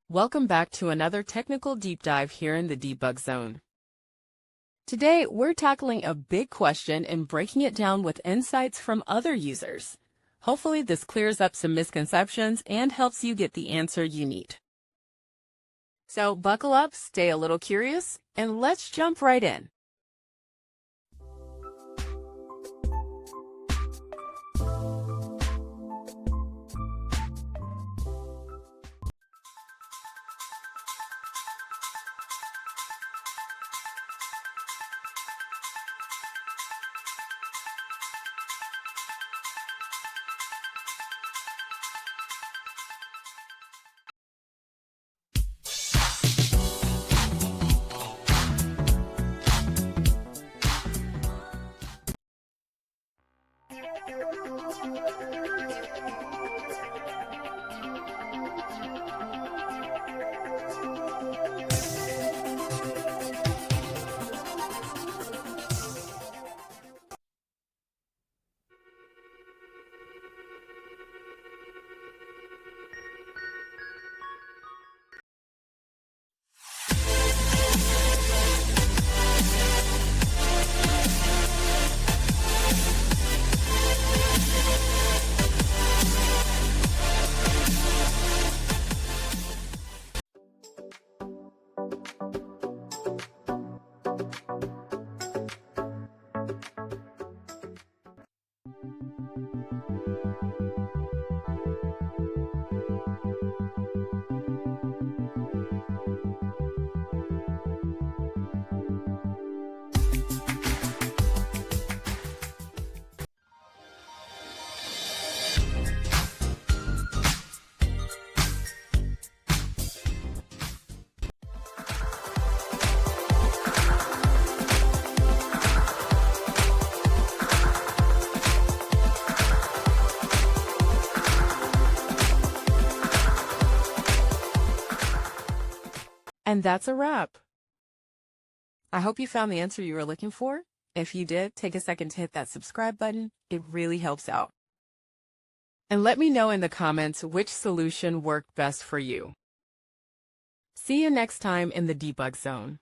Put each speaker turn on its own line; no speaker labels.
Welcome back to another technical deep dive here in the debug zone. Today, we're tackling a big question and breaking it down with insights from other users. Hopefully, this clears up some misconceptions and helps you get the answer you need. So buckle up, stay a little curious, and let's jump right in. And that's a wrap. I hope you found the answer you were looking for. If you did, take a second to hit that subscribe button. It really helps out. And let me know in the comments which solution worked best for you. See you next time in the debug zone.